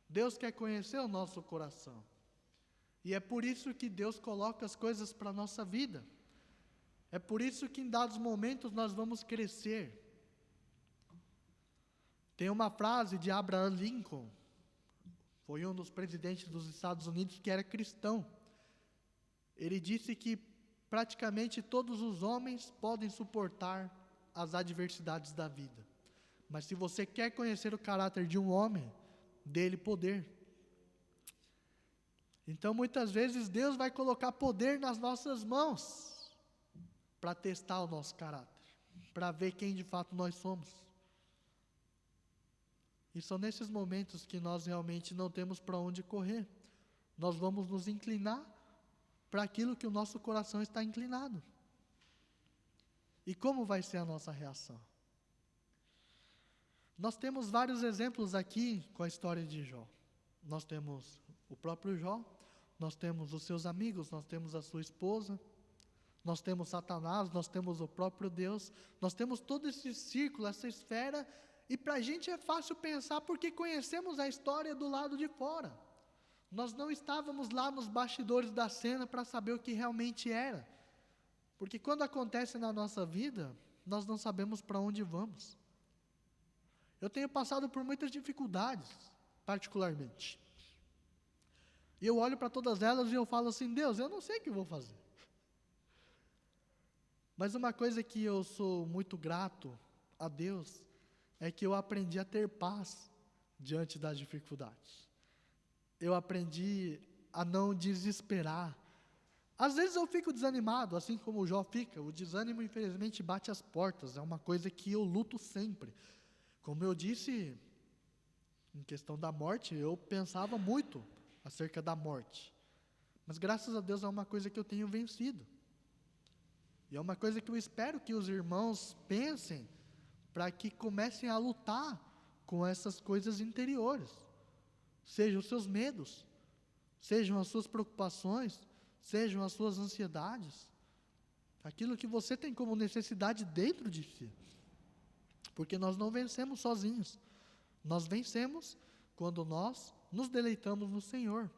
Deus quer conhecer o nosso coração. E é por isso que Deus coloca as coisas para a nossa vida. É por isso que em dados momentos nós vamos crescer. Tem uma frase de Abraham Lincoln, foi um dos presidentes dos Estados Unidos que era cristão. Ele disse que praticamente todos os homens podem suportar as adversidades da vida. Mas se você quer conhecer o caráter de um homem, dê-lhe poder. Então muitas vezes Deus vai colocar poder nas nossas mãos para testar o nosso caráter, para ver quem de fato nós somos. E são nesses momentos que nós realmente não temos para onde correr. Nós vamos nos inclinar para aquilo que o nosso coração está inclinado. E como vai ser a nossa reação? Nós temos vários exemplos aqui com a história de Jó. Nós temos o próprio Jó, nós temos os seus amigos, nós temos a sua esposa, nós temos Satanás, nós temos o próprio Deus, nós temos todo esse círculo, essa esfera, e para a gente é fácil pensar porque conhecemos a história do lado de fora. Nós não estávamos lá nos bastidores da cena para saber o que realmente era. Porque quando acontece na nossa vida, nós não sabemos para onde vamos. Eu tenho passado por muitas dificuldades, particularmente. E eu olho para todas elas e eu falo assim, Deus, eu não sei o que eu vou fazer. Mas uma coisa que eu sou muito grato a Deus, é que eu aprendi a ter paz diante das dificuldades. Eu aprendi a não desesperar. Às vezes eu fico desanimado, assim como o Jó fica. O desânimo, infelizmente, bate as portas. É uma coisa que eu luto sempre. Como eu disse, em questão da morte, eu pensava muito acerca da morte. Mas graças a Deus é uma coisa que eu tenho vencido. E é uma coisa que eu espero que os irmãos pensem, para que comecem a lutar com essas coisas interiores. Sejam os seus medos, sejam as suas preocupações, sejam as suas ansiedades, aquilo que você tem como necessidade dentro de si. Porque nós não vencemos sozinhos, nós vencemos quando nós nos deleitamos no Senhor.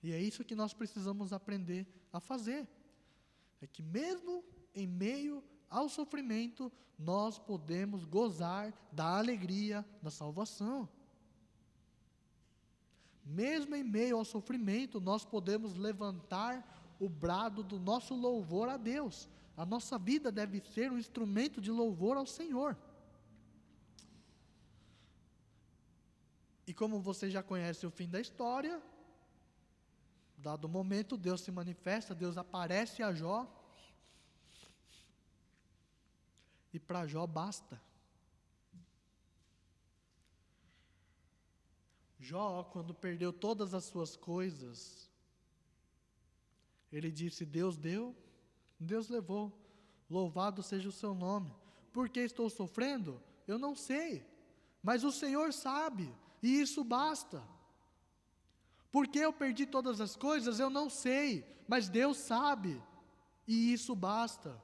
E é isso que nós precisamos aprender a fazer. É que mesmo em meio ao sofrimento, nós podemos gozar da alegria da salvação. Mesmo em meio ao sofrimento, nós podemos levantar o brado do nosso louvor a Deus. A nossa vida deve ser um instrumento de louvor ao Senhor. E como você já conhece o fim da história, dado o momento, Deus se manifesta, Deus aparece a Jó. E para Jó basta. Jó, quando perdeu todas as suas coisas, ele disse, Deus deu, Deus levou, louvado seja o seu nome. Por que estou sofrendo? Eu não sei, mas o Senhor sabe, e isso basta. Por que eu perdi todas as coisas? Eu não sei, mas Deus sabe, e isso basta.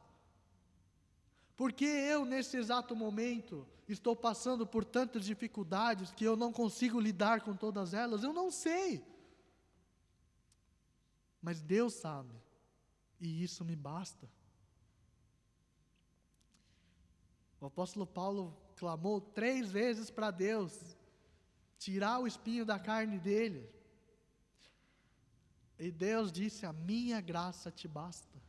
Porque eu, nesse exato momento, estou passando por tantas dificuldades que eu não consigo lidar com todas elas? Eu não sei. Mas Deus sabe, e isso me basta. O apóstolo Paulo clamou 3 vezes para Deus tirar o espinho da carne dele. E Deus disse, a minha graça te basta.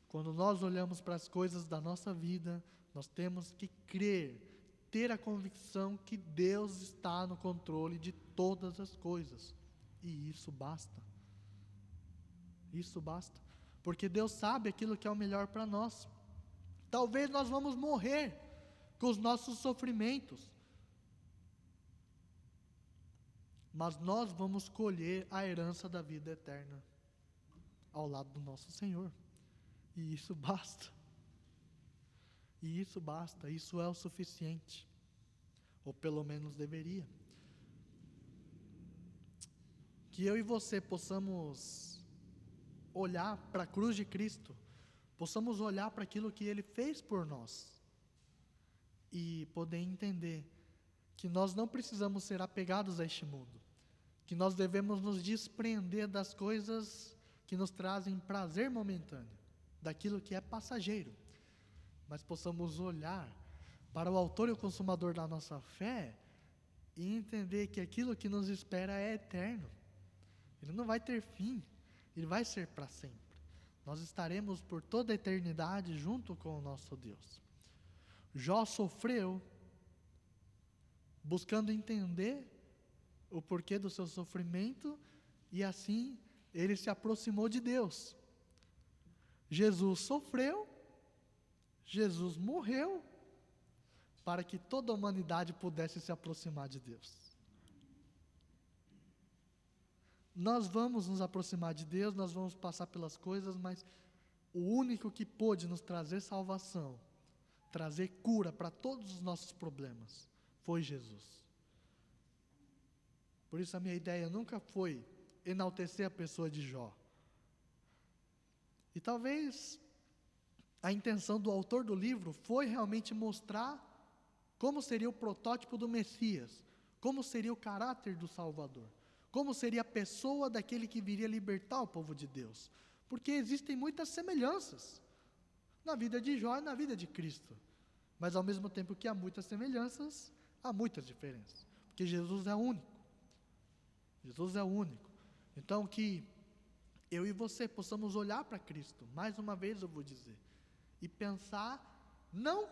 Quando nós olhamos para as coisas da nossa vida, nós temos que crer, ter a convicção que Deus está no controle de todas as coisas. E isso basta. Isso basta. porque Deus sabe aquilo que é o melhor para nós. Talvez nós vamos morrer com os nossos sofrimentos, mas nós vamos colher a herança da vida eterna ao lado do nosso Senhor. E isso basta. E isso basta, isso é o suficiente. Ou pelo menos deveria. Que eu e você possamos olhar para a cruz de Cristo, possamos olhar para aquilo que Ele fez por nós, e poder entender que nós não precisamos ser apegados a este mundo, que nós devemos nos desprender das coisas que nos trazem prazer momentâneo, daquilo que é passageiro, mas possamos olhar para o autor e o consumador da nossa fé e entender que aquilo que nos espera é eterno. Ele não vai ter fim, ele vai ser para sempre. Nós estaremos por toda a eternidade junto com o nosso Deus. Jó sofreu, buscando entender o porquê do seu sofrimento, e assim ele se aproximou de Deus. Jesus sofreu, Jesus morreu, para que toda a humanidade pudesse se aproximar de Deus. Nós vamos nos aproximar de Deus, nós vamos passar pelas coisas, mas o único que pôde nos trazer salvação, trazer cura para todos os nossos problemas, foi Jesus. Por isso a minha ideia nunca foi enaltecer a pessoa de Jó. E talvez a intenção do autor do livro foi realmente mostrar como seria o protótipo do Messias, como seria o caráter do Salvador, como seria a pessoa daquele que viria libertar o povo de Deus. Porque existem muitas semelhanças na vida de Jó e na vida de Cristo. Mas ao mesmo tempo que há muitas semelhanças, há muitas diferenças. Porque Jesus é único. Jesus é único. Então que eu e você possamos olhar para Cristo, mais uma vez eu vou dizer, e pensar, não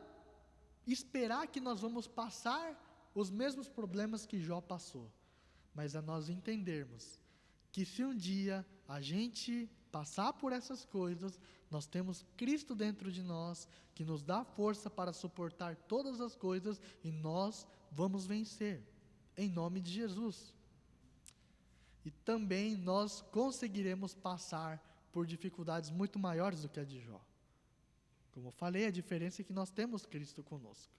esperar que nós vamos passar os mesmos problemas que Jó passou, mas a nós entendermos que se um dia a gente passar por essas coisas, nós temos Cristo dentro de nós, que nos dá força para suportar todas as coisas, e nós vamos vencer, em nome de Jesus. E também nós conseguiremos passar por dificuldades muito maiores do que a de Jó. Como eu falei, a diferença é que nós temos Cristo conosco.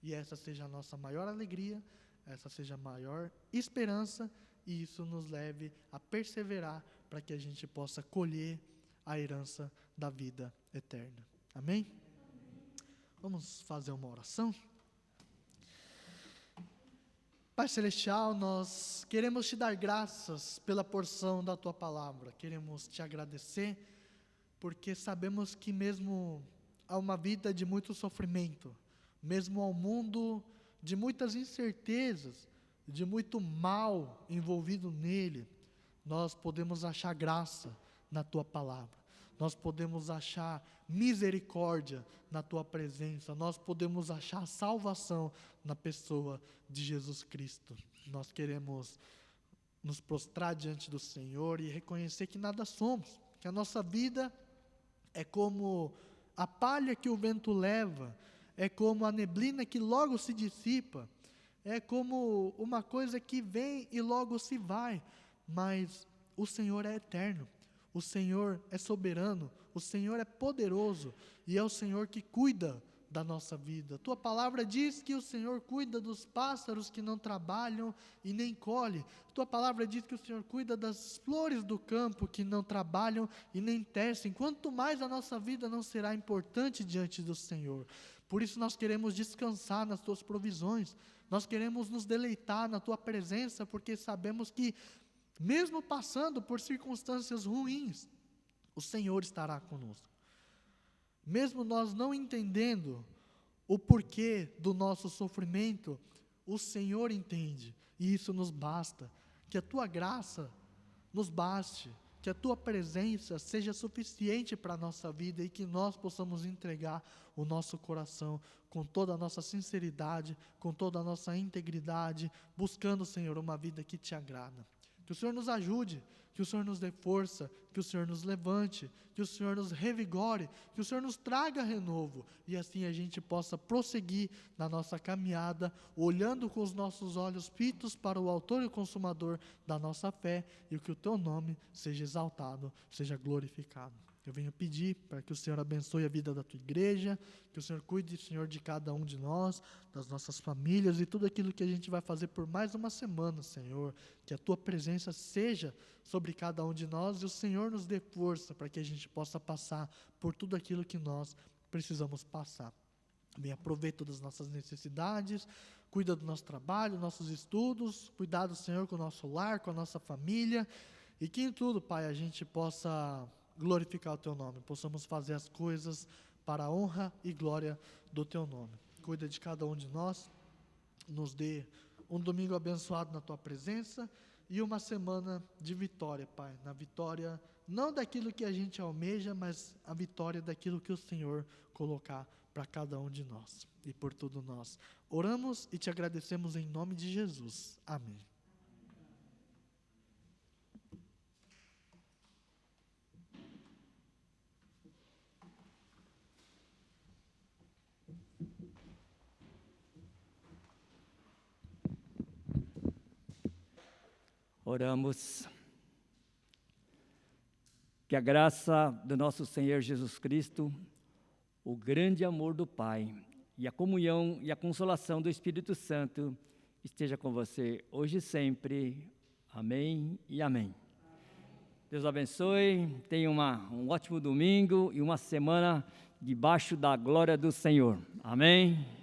E essa seja a nossa maior alegria, essa seja a maior esperança, e isso nos leve a perseverar para que a gente possa colher a herança da vida eterna. Amém? Vamos fazer uma oração? Pai Celestial, nós queremos te dar graças pela porção da tua palavra, queremos te agradecer, porque sabemos que mesmo a uma vida de muito sofrimento, mesmo ao mundo de muitas incertezas, de muito mal envolvido nele, nós podemos achar graça na tua palavra, nós podemos achar misericórdia na tua presença, nós podemos achar salvação na pessoa de Jesus Cristo. Nós queremos nos prostrar diante do Senhor e reconhecer que nada somos, que a nossa vida é como a palha que o vento leva, é como a neblina que logo se dissipa, é como uma coisa que vem e logo se vai, mas o Senhor é eterno, o Senhor é soberano, o Senhor é poderoso, e é o Senhor que cuida da nossa vida. Tua palavra diz que o Senhor cuida dos pássaros que não trabalham e nem colhem. Tua palavra diz que o Senhor cuida das flores do campo que não trabalham e nem tecem. Quanto mais a nossa vida não será importante diante do Senhor. Por isso nós queremos descansar nas tuas provisões. Nós queremos nos deleitar na tua presença, porque sabemos que mesmo passando por circunstâncias ruins, o Senhor estará conosco. Mesmo nós não entendendo o porquê do nosso sofrimento, o Senhor entende, e isso nos basta. Que a tua graça nos baste, que a tua presença seja suficiente para a nossa vida, e que nós possamos entregar o nosso coração com toda a nossa sinceridade, com toda a nossa integridade, buscando, Senhor, uma vida que te agrada. Que o Senhor nos ajude, que o Senhor nos dê força, que o Senhor nos levante, que o Senhor nos revigore, que o Senhor nos traga renovo, e assim a gente possa prosseguir na nossa caminhada, olhando com os nossos olhos fitos para o autor e consumador da nossa fé, e que o teu nome seja exaltado, seja glorificado. Eu venho pedir para que o Senhor abençoe a vida da tua igreja, que o Senhor cuide, Senhor, de cada um de nós, das nossas famílias e tudo aquilo que a gente vai fazer por mais uma semana, Senhor. Que a tua presença seja sobre cada um de nós e o Senhor nos dê força para que a gente possa passar por tudo aquilo que nós precisamos passar. Bem, aproveita das nossas necessidades, cuida do nosso trabalho, nossos estudos, cuidado, Senhor, com o nosso lar, com a nossa família, e que em tudo, Pai, a gente possa glorificar o teu nome, possamos fazer as coisas para a honra e glória do teu nome. Cuida de cada um de nós, nos dê um domingo abençoado na tua presença e uma semana de vitória, Pai, na vitória não daquilo que a gente almeja, mas a vitória daquilo que o Senhor colocar para cada um de nós e por tudo nós. Oramos e te agradecemos em nome de Jesus. Amém. Oramos. Que a graça do nosso Senhor Jesus Cristo, o grande amor do Pai e a comunhão e a consolação do Espírito Santo esteja com você hoje e sempre. Amém e amém. Deus abençoe, tenha um ótimo domingo e uma semana debaixo da glória do Senhor. Amém.